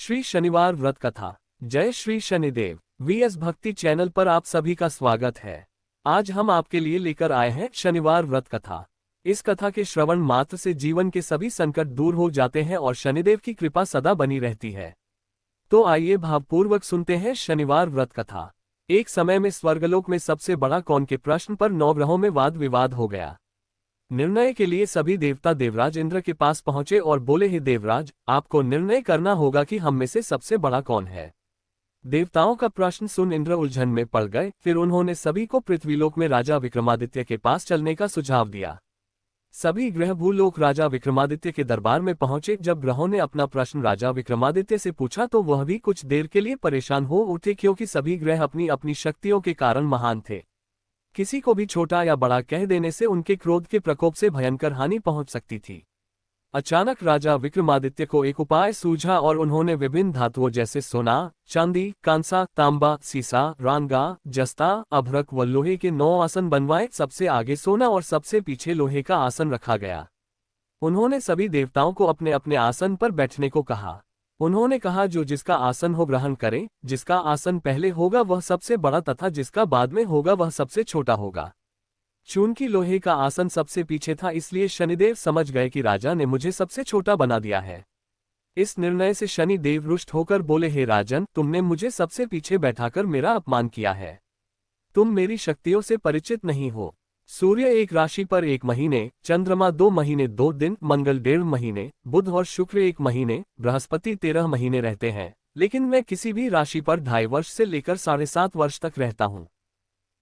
श्री शनिवार व्रत कथा। जय श्री शनिदेव। वीएस भक्ति चैनल पर आप सभी का स्वागत है। आज हम आपके लिए लेकर आए हैं शनिवार व्रत कथा। इस कथा के श्रवण मात्र से जीवन के सभी संकट दूर हो जाते हैं और शनिदेव की कृपा सदा बनी रहती है। तो आइए भावपूर्वक सुनते हैं शनिवार व्रत कथा। एक समय में स्वर्गलोक में सबसे बड़ा कौन के प्रश्न पर 9 ग्रहों में वाद विवाद हो गया। निर्णय के लिए सभी देवता देवराज इंद्र के पास पहुंचे और बोले, हे देवराज, आपको निर्णय करना होगा कि हम में से सबसे बड़ा कौन है। देवताओं का प्रश्न सुन इंद्र उलझन में पड़ गए। फिर उन्होंने सभी को पृथ्वीलोक में राजा विक्रमादित्य के पास चलने का सुझाव दिया। सभी ग्रह भूलोक राजा विक्रमादित्य के दरबार में पहुंचे। जब ग्रहों ने अपना प्रश्न राजा विक्रमादित्य से पूछा तो वह भी कुछ देर के लिए परेशान हो उठे, क्योंकि सभी ग्रह अपनी अपनी शक्तियों के कारण महान थे। किसी को भी छोटा या बड़ा कह देने से उनके क्रोध के प्रकोप से भयंकर हानि पहुंच सकती थी। अचानक राजा विक्रमादित्य को एक उपाय सूझा और उन्होंने विभिन्न धातुओं जैसे सोना, चांदी, कांसा, तांबा, सीसा, रांगा, जस्ता, अभ्रक व लोहे के 9 आसन बनवाए। सबसे आगे सोना और सबसे पीछे लोहे का आसन रखा गया। उन्होंने सभी देवताओं को अपने अपने आसन पर बैठने को कहा। उन्होंने कहा, जो जिसका आसन हो ग्रहण करे। जिसका आसन पहले होगा वह सबसे बड़ा तथा जिसका बाद में होगा वह सबसे छोटा होगा। चूंकि लोहे का आसन सबसे पीछे था, इसलिए शनिदेव समझ गए कि राजा ने मुझे सबसे छोटा बना दिया है। इस निर्णय से शनिदेव रुष्ट होकर बोले, हे राजन, तुमने मुझे सबसे पीछे बैठाकर मेरा अपमान किया है। तुम मेरी शक्तियों से परिचित नहीं हो। सूर्य एक राशि पर 1 महीने, चंद्रमा 2 महीने 2 दिन, मंगल 1.5 महीने, बुध और शुक्र 1 महीने, बृहस्पति 13 महीने रहते हैं। लेकिन मैं किसी भी राशि पर 2.5 वर्ष से लेकर 7.5 वर्ष तक रहता हूँ।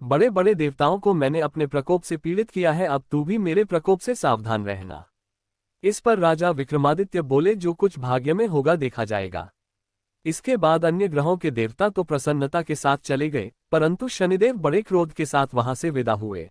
बड़े बड़े देवताओं को मैंने अपने प्रकोप से पीड़ित किया है। अब तू भी मेरे प्रकोप से सावधान रहना। इस पर राजा विक्रमादित्य बोले, जो कुछ भाग्य में होगा देखा जाएगा। इसके बाद अन्य ग्रहों के देवता तो प्रसन्नता के साथ चले गए, परंतु शनिदेव बड़े क्रोध के साथ वहां से विदा हुए।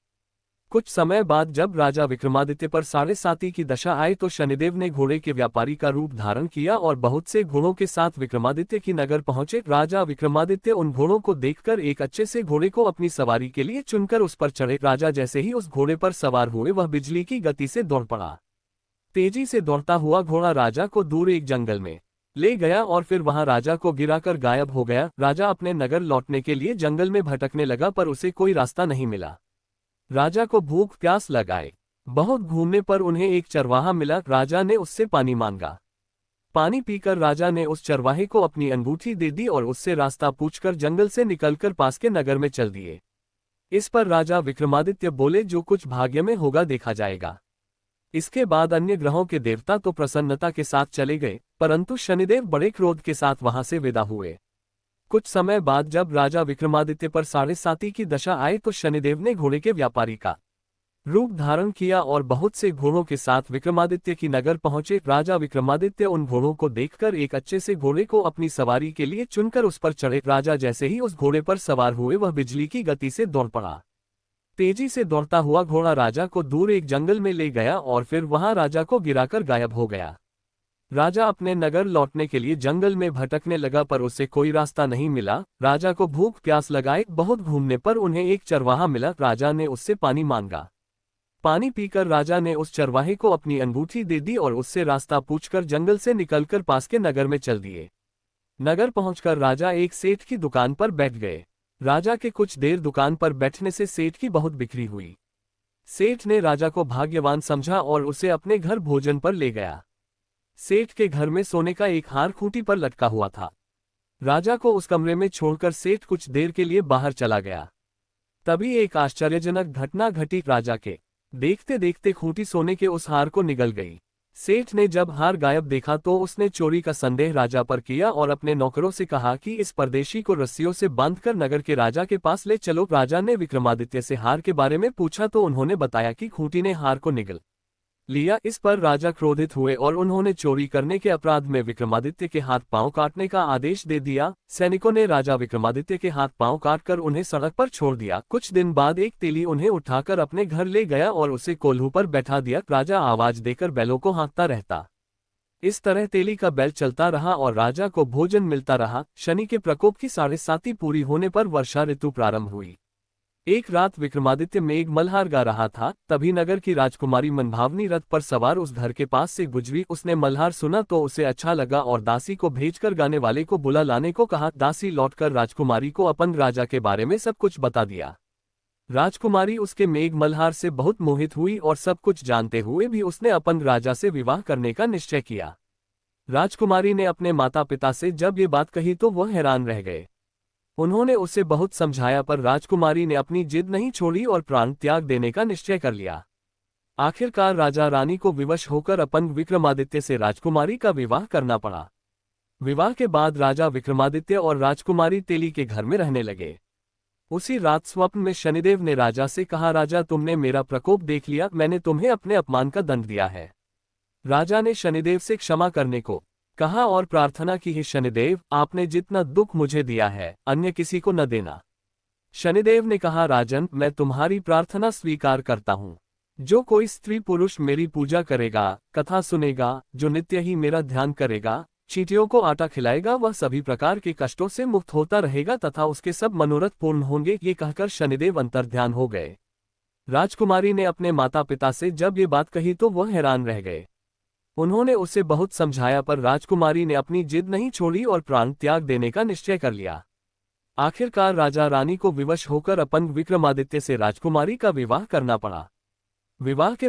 कुछ समय बाद जब राजा विक्रमादित्य पर 7.5 की दशा आई तो शनिदेव ने घोड़े के व्यापारी का रूप धारण किया और बहुत से घोड़ों के साथ विक्रमादित्य की नगर पहुंचे। राजा विक्रमादित्य उन घोड़ों को देखकर एक अच्छे से घोड़े को अपनी सवारी के लिए चुनकर उस पर चढ़े। राजा जैसे ही उस घोड़े पर सवार हुए वह बिजली की गति से दौड़ पड़ा। तेजी से दौड़ता हुआ घोड़ा राजा को दूर एक जंगल में ले गया और फिर वहां राजा को गिराकर गायब हो गया। राजा अपने नगर लौटने के लिए जंगल में भटकने लगा, पर उसे कोई रास्ता नहीं मिला। राजा को भूख प्यास लगाए। बहुत घूमने पर उन्हें एक चरवाहा मिला। राजा ने उससे पानी मांगा। पानी पीकर राजा ने उस चरवाहे को अपनी अंगूठी दे दी और उससे रास्ता पूछकर जंगल से निकलकर पास के नगर में चल दिए। इस पर राजा विक्रमादित्य बोले, जो कुछ भाग्य में होगा देखा जाएगा। इसके बाद अन्य ग्रहों के देवता तो प्रसन्नता के साथ चले गए, परंतु शनिदेव बड़े क्रोध के साथ वहां से विदा हुए। कुछ समय बाद जब राजा विक्रमादित्य पर 7.5 की दशा आई तो शनिदेव ने घोड़े के व्यापारी का रूप धारण किया और बहुत से घोड़ों के साथ विक्रमादित्य की नगर पहुंचे। राजा विक्रमादित्य उन घोड़ों को देखकर एक अच्छे से घोड़े को अपनी सवारी के लिए चुनकर उस पर चढ़े। राजा जैसे ही उस घोड़े पर सवार हुए वह बिजली की गति से दौड़ पड़ा। तेजी से दौड़ता हुआ घोड़ा राजा को दूर एक जंगल में ले गया और फिर वहां राजा को गिराकर गायब हो गया। राजा अपने नगर लौटने के लिए जंगल में भटकने लगा, पर उसे कोई रास्ता नहीं मिला। राजा को भूख प्यास लगाए। बहुत घूमने पर उन्हें एक चरवाहा मिला। राजा ने उससे पानी मांगा। पानी पीकर राजा ने उस चरवाहे को अपनी अंगूठी दे दी और उससे रास्ता पूछकर जंगल से निकलकर पास के नगर में चल दिए। नगर पहुंचकर राजा एक सेठ की दुकान पर बैठ गए। राजा के कुछ देर दुकान पर बैठने से सेठ की बहुत बिक्री हुई। सेठ ने राजा को भाग्यवान समझा और उसे अपने घर भोजन पर ले गया। सेठ के घर में सोने का एक हार खूंटी पर लटका हुआ था। राजा को उस कमरे में छोड़कर सेठ कुछ देर के लिए बाहर चला गया। तभी एक आश्चर्यजनक घटना घटी। राजा के देखते देखते खूंटी सोने के उस हार को निगल गई। सेठ ने जब हार गायब देखा तो उसने चोरी का संदेह राजा पर किया और अपने नौकरों से कहा कि इस परदेशी को रस्सियों से बांधकर नगर के राजा के पास ले चलो। राजा ने विक्रमादित्य से हार के बारे में पूछा तो उन्होंने बताया कि खूंटी ने हार को निगल लिया। इस पर राजा क्रोधित हुए और उन्होंने चोरी करने के अपराध में विक्रमादित्य के हाथ पांव काटने का आदेश दे दिया। सैनिकों ने राजा विक्रमादित्य के हाथ पांव काटकर उन्हें सड़क पर छोड़ दिया। कुछ दिन बाद एक तेली उन्हें उठाकर अपने घर ले गया और उसे कोल्हू पर बैठा दिया। राजा आवाज देकर बैलों को हाँकता रहता। इस तरह तेली का बैल चलता रहा और राजा को भोजन मिलता रहा। शनि के प्रकोप की 7.5 पूरी होने पर वर्षा ऋतु प्रारंभ हुई। एक रात विक्रमादित्य मेघ मल्हार गा रहा था, तभी नगर की राजकुमारी मनभावनी रथ पर सवार उस घर के पास से गुजरी। उसने मल्हार सुना तो उसे अच्छा लगा और दासी को भेजकर गाने वाले को बुला लाने को कहा। दासी लौटकर राजकुमारी को अपन राजा के बारे में सब कुछ बता दिया। राजकुमारी उसके मेघ मल्हार से बहुत मोहित हुई और सब कुछ जानते हुए भी उसने अपन राजा से विवाह करने का निश्चय किया। राजकुमारी ने अपने माता पिता से जब ये बात कही तो वह हैरान रह गए। उन्होंने उसे बहुत समझाया पर राजकुमारी ने अपनी जिद नहीं छोड़ी और प्राण त्याग देने का निश्चय कर लिया। आखिरकार राजा रानी को विवश होकर अपन विक्रमादित्य से राजकुमारी का विवाह करना पड़ा। विवाह के बाद राजा विक्रमादित्य और राजकुमारी तेली के घर में रहने लगे। उसी रात स्वप्न में शनिदेव ने राजा से कहा, राजा तुमने मेरा प्रकोप देख लिया, मैंने तुम्हें अपने अपमान का दंड दिया है। राजा ने शनिदेव से क्षमा करने को कहा और प्रार्थना की, हे शनिदेव, आपने जितना दुख मुझे दिया है अन्य किसी को न देना। शनिदेव ने कहा, राजन, मैं तुम्हारी प्रार्थना स्वीकार करता हूँ। जो कोई स्त्री पुरुष मेरी पूजा करेगा, कथा सुनेगा, जो नित्य ही मेरा ध्यान करेगा, चींटियों को आटा खिलाएगा, वह सभी प्रकार के कष्टों से मुक्त होता रहेगा तथा उसके सब मनोरथ पूर्ण होंगे। ये कहकर शनिदेव अंतर्ध्यान हो गए। राजकुमारी ने अपने माता पिता से जब ये बात कही तो वह हैरान रह गए। उन्होंने उसे बहुत समझाया पर राजकुमारी ने अपनी जिद नहीं छोड़ी और प्राण त्याग देने का निश्चय कर लिया। आखिरकार राजा रानी को विवश होकर अपन विक्रमादित्य से राजकुमारी का विवाह करना पड़ा। विवाह के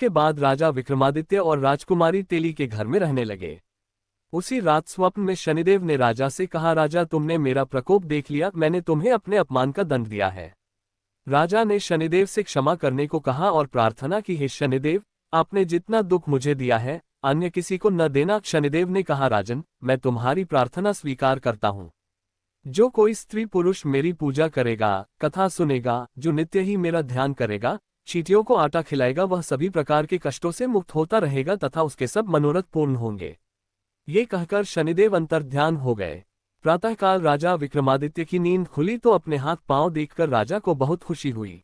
बाद राजा विक्रमादित्य और राजकुमारी तेली के घर में रहने लगे। उसी रात स्वप्न में शनिदेव ने राजा से कहा, राजा तुमने मेरा प्रकोप देख लिया, मैंने तुम्हें अपने अपमान का दंड दिया है। राजा ने शनिदेव से क्षमा करने को कहा और प्रार्थना की, हे शनिदेव, आपने जितना दुख मुझे दिया है अन्य किसी को न देना। शनिदेव ने कहा, राजन, मैं तुम्हारी प्रार्थना स्वीकार करता हूँ। जो कोई स्त्री पुरुष मेरी पूजा करेगा, कथा सुनेगा, जो नित्य ही मेरा ध्यान करेगा, चींटियों को आटा खिलाएगा, वह सभी प्रकार के कष्टों से मुक्त होता रहेगा तथा उसके सब मनोरथ पूर्ण होंगे। ये कहकर शनिदेव अंतर्ध्यान हो गए। प्रातःकाल राजा विक्रमादित्य की नींद खुली तो अपने हाथ पांव देखकर राजा को बहुत खुशी हुई।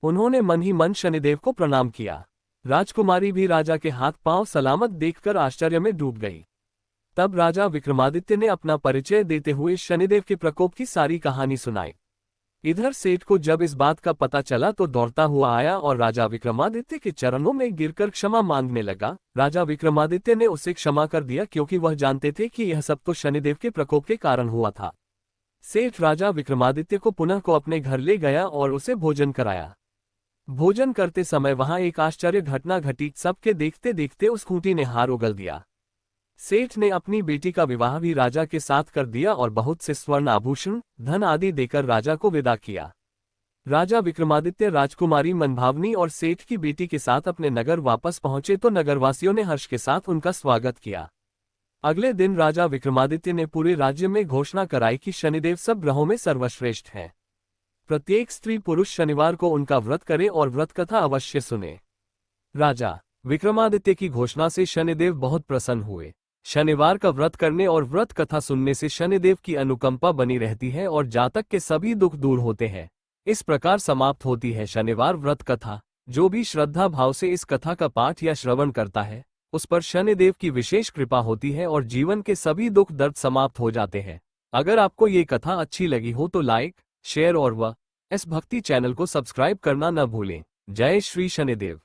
उन्होंने मन ही मन शनिदेव को प्रणाम किया। राजकुमारी भी राजा के हाथ पांव सलामत देखकर आश्चर्य में डूब गई। तब राजा विक्रमादित्य ने अपना परिचय देते हुए शनिदेव के प्रकोप की सारी कहानी सुनाई। इधर सेठ को जब इस बात का पता चला तो दौड़ता हुआ आया और राजा विक्रमादित्य के चरणों में गिरकर क्षमा मांगने लगा। राजा विक्रमादित्य ने उसे क्षमा कर दिया क्योंकि वह जानते थे कि यह सब तो शनिदेव के प्रकोप के कारण हुआ था। सेठ राजा विक्रमादित्य को पुनः अपने घर ले गया और उसे भोजन कराया। भोजन करते समय वहां एक आश्चर्य घटना घटी। सबके देखते देखते उस खूंटी ने हार उगल दिया। सेठ ने अपनी बेटी का विवाह भी राजा के साथ कर दिया और बहुत से स्वर्ण आभूषण, धन आदि देकर राजा को विदा किया। राजा विक्रमादित्य राजकुमारी मनभावनी और सेठ की बेटी के साथ अपने नगर वापस पहुंचे तो नगरवासियों ने हर्ष के साथ उनका स्वागत किया। अगले दिन राजा विक्रमादित्य ने पूरे राज्य में घोषणा कराई कि शनिदेव सब ग्रहों में सर्वश्रेष्ठ हैं। प्रत्येक स्त्री पुरुष शनिवार को उनका व्रत करे और व्रत कथा अवश्य सुने। राजा विक्रमादित्य की घोषणा से शनिदेव बहुत प्रसन्न हुए। शनिवार का व्रत करने और व्रत कथा सुनने से शनिदेव की अनुकंपा बनी रहती है और जातक के सभी दुख दूर होते हैं। इस प्रकार समाप्त होती है शनिवार व्रत कथा। जो भी श्रद्धा भाव से इस कथा का पाठ या श्रवण करता है उस पर शनिदेव की विशेष कृपा होती है और जीवन के सभी दुख दर्द समाप्त हो जाते हैं। अगर आपको ये कथा अच्छी लगी हो तो लाइक, शेयर और VS भक्ति चैनल को सब्सक्राइब करना न भूलें। जय श्री शनिदेव।